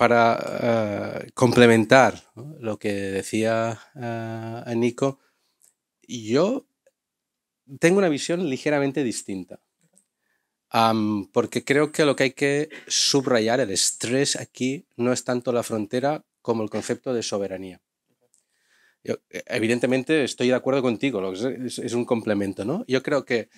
para complementar, ¿no?, lo que decía Nico, yo tengo una visión ligeramente distinta. Porque creo que lo que hay que subrayar, el estrés aquí, no es tanto la frontera como el concepto de soberanía. Yo, evidentemente estoy de acuerdo contigo, es un complemento, ¿no? Yo creo que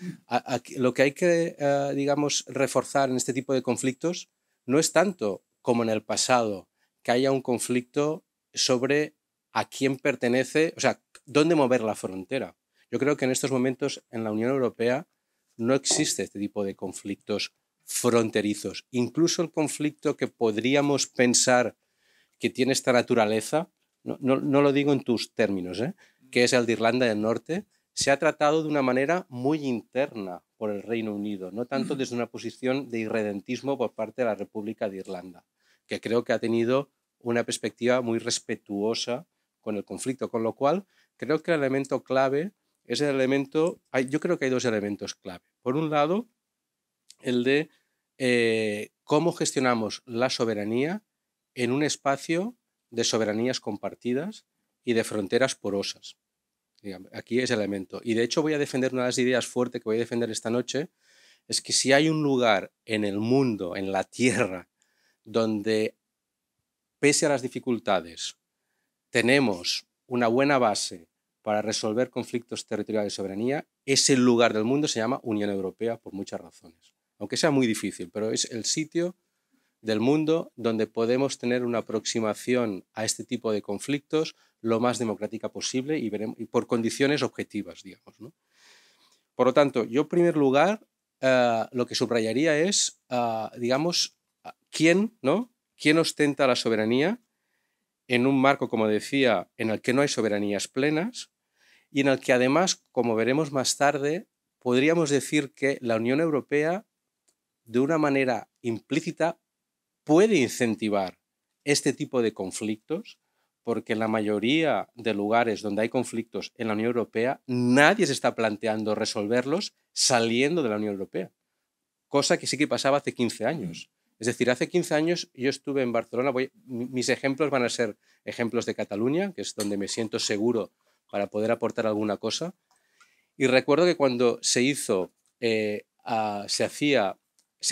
lo que hay que, digamos, reforzar en este tipo de conflictos no es tanto como en el pasado, que haya un conflicto sobre a quién pertenece, o sea, dónde mover la frontera. Yo creo que en estos momentos en la Unión Europea no existe este tipo de conflictos fronterizos. Incluso el conflicto que podríamos pensar que tiene esta naturaleza, no lo digo en tus términos, que es el de Irlanda del Norte, se ha tratado de una manera muy interna por el Reino Unido, no tanto desde una posición de irredentismo por parte de la República de Irlanda, que creo que ha tenido una perspectiva muy respetuosa con el conflicto, con lo cual creo que el elemento clave es el elemento, yo creo que hay dos elementos clave. Por un lado, el de cómo gestionamos la soberanía en un espacio de soberanías compartidas y de fronteras porosas. Digamos, aquí es el elemento. Y de hecho voy a defender una de las ideas fuertes que voy a defender esta noche, es que si hay un lugar en el mundo, en la Tierra, donde, pese a las dificultades, tenemos una buena base para resolver conflictos territoriales de soberanía, ese lugar del mundo se llama Unión Europea por muchas razones. Aunque sea muy difícil, pero es el sitio del mundo donde podemos tener una aproximación a este tipo de conflictos lo más democrática posible y por condiciones objetivas, digamos, ¿no? Por lo tanto, yo en primer lugar lo que subrayaría es, digamos, quién, ¿no?, quién ostenta la soberanía en un marco, como decía, en el que no hay soberanías plenas y en el que además, como veremos más tarde, podríamos decir que la Unión Europea, de una manera implícita, puede incentivar este tipo de conflictos, porque en la mayoría de lugares donde hay conflictos en la Unión Europea, nadie se está planteando resolverlos saliendo de la Unión Europea, cosa que sí que pasaba hace 15 años. Es decir, hace 15 años yo estuve en Barcelona, mis ejemplos van a ser ejemplos de Cataluña, que es donde me siento seguro para poder aportar alguna cosa, y recuerdo que cuando se hizo, se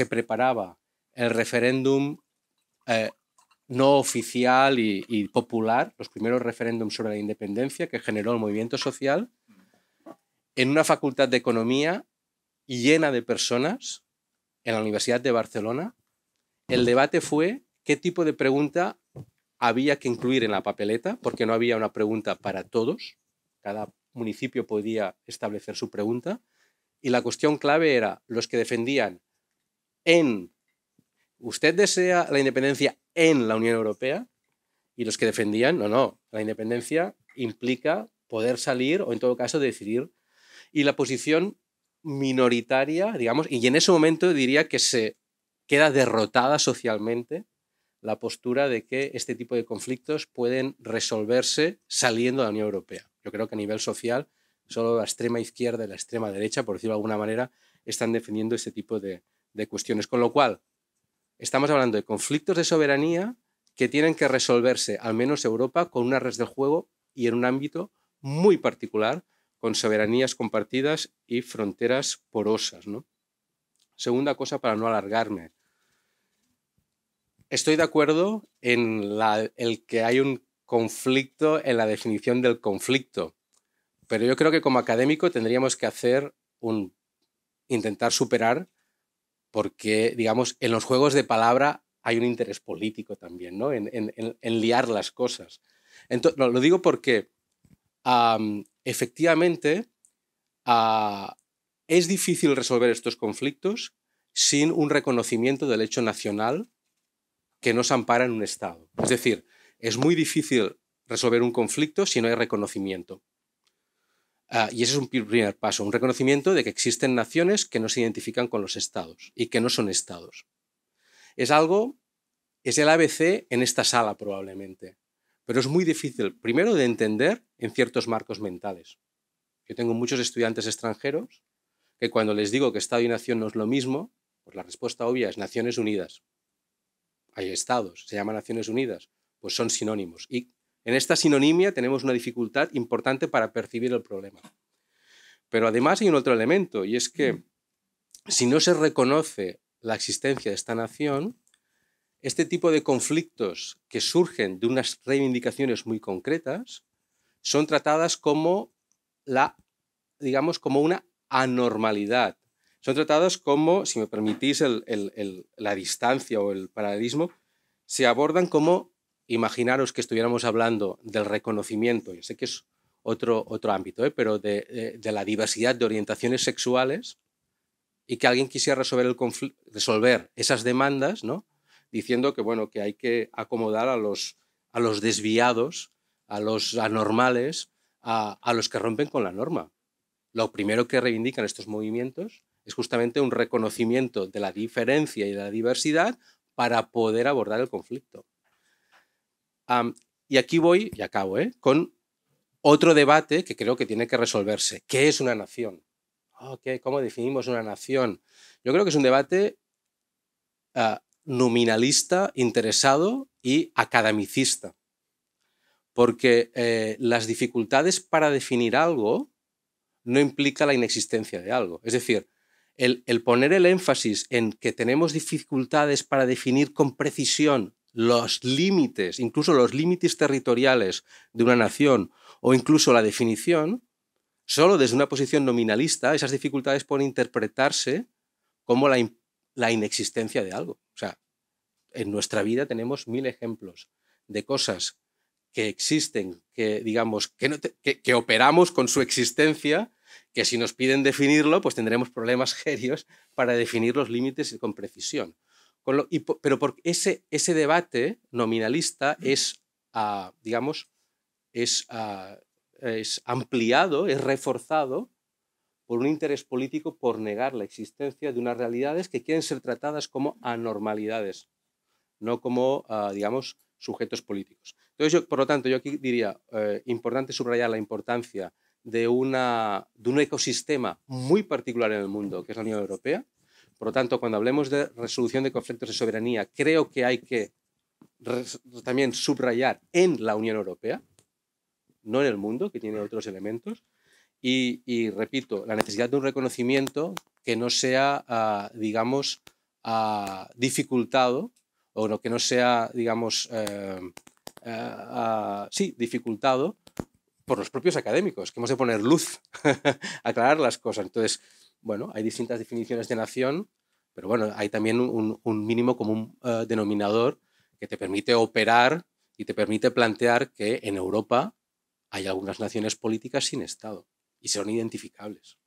preparaba el referéndum no oficial y popular, los primeros referéndums sobre la independencia que generó el movimiento social, en una facultad de economía llena de personas, en la Universidad de Barcelona, el debate fue qué tipo de pregunta había que incluir en la papeleta, porque no había una pregunta para todos, cada municipio podía establecer su pregunta, y la cuestión clave era los que defendían ¿usted desea la independencia en la Unión Europea? Y los que defendían, no, la independencia implica poder salir o en todo caso decidir. Y la posición minoritaria, digamos, y en ese momento diría que se queda derrotada socialmente la postura de que este tipo de conflictos pueden resolverse saliendo de la Unión Europea. Yo creo que a nivel social solo la extrema izquierda y la extrema derecha, por decirlo de alguna manera, están defendiendo este tipo de cuestiones. Con lo cual, estamos hablando de conflictos de soberanía que tienen que resolverse, al menos Europa, con unas reglas del juego y en un ámbito muy particular, con soberanías compartidas y fronteras porosas, ¿no? Segunda cosa, para no alargarme. Estoy de acuerdo en el que hay un conflicto en la definición del conflicto, pero yo creo que como académico tendríamos que intentar superar, porque, digamos, en los juegos de palabra hay un interés político también, ¿no?, en liar las cosas. Entonces, lo digo porque efectivamente es difícil resolver estos conflictos sin un reconocimiento del hecho nacional que nos ampara en un Estado. Es decir, es muy difícil resolver un conflicto si no hay reconocimiento. Y ese es un primer paso, un reconocimiento de que existen naciones que no se identifican con los Estados y que no son Estados. Es el ABC en esta sala probablemente, pero es muy difícil, primero, de entender en ciertos marcos mentales. Yo tengo muchos estudiantes extranjeros que cuando les digo que Estado y nación no es lo mismo, pues la respuesta obvia es Naciones Unidas. hay estados, se llaman Naciones Unidas, pues son sinónimos. Y en esta sinonimia tenemos una dificultad importante para percibir el problema. Pero además hay un otro elemento, y es que si no se reconoce la existencia de esta nación, este tipo de conflictos que surgen de unas reivindicaciones muy concretas son tratadas como como una anormalidad. Son tratadas como, si me permitís la distancia o el paralelismo, se abordan como, imaginaros que estuviéramos hablando del reconocimiento, yo sé que es otro ámbito, pero de la diversidad de orientaciones sexuales, y que alguien quisiera resolver esas demandas, ¿no? Diciendo que, bueno, que hay que acomodar a los desviados, a los anormales, a los que rompen con la norma. Lo primero que reivindican estos movimientos es justamente un reconocimiento de la diferencia y de la diversidad para poder abordar el conflicto. Y aquí voy, y acabo, con otro debate que creo que tiene que resolverse. ¿Qué es una nación? ¿Cómo definimos una nación? Yo creo que es un debate nominalista, interesado y academicista. Porque las dificultades para definir algo no implica la inexistencia de algo. Es decir, el poner el énfasis en que tenemos dificultades para definir con precisión los límites, incluso los límites territoriales de una nación, o incluso la definición, solo desde una posición nominalista, esas dificultades pueden interpretarse como la inexistencia de algo. O sea, en nuestra vida tenemos 1000 ejemplos de cosas que existen, que digamos, que operamos con su existencia, que si nos piden definirlo, pues tendremos problemas serios para definir los límites con precisión. Pero porque ese debate nominalista es, digamos, es ampliado, es reforzado por un interés político por negar la existencia de unas realidades que quieren ser tratadas como anormalidades, no como, digamos, sujetos políticos. Entonces, por lo tanto, yo aquí diría, importante subrayar la importancia de un ecosistema muy particular en el mundo, que es la Unión Europea. Por lo tanto, cuando hablemos de resolución de conflictos de soberanía, creo que hay que también subrayar en la Unión Europea, no en el mundo, que tiene otros elementos. Y repito, la necesidad de un reconocimiento que no sea, digamos, dificultado, o que no sea, digamos, sí, dificultado por los propios académicos, que hemos de poner luz, aclarar las cosas. Entonces, bueno, hay distintas definiciones de nación, pero bueno, hay también un mínimo común denominador que te permite operar y te permite plantear que en Europa hay algunas naciones políticas sin Estado y son identificables.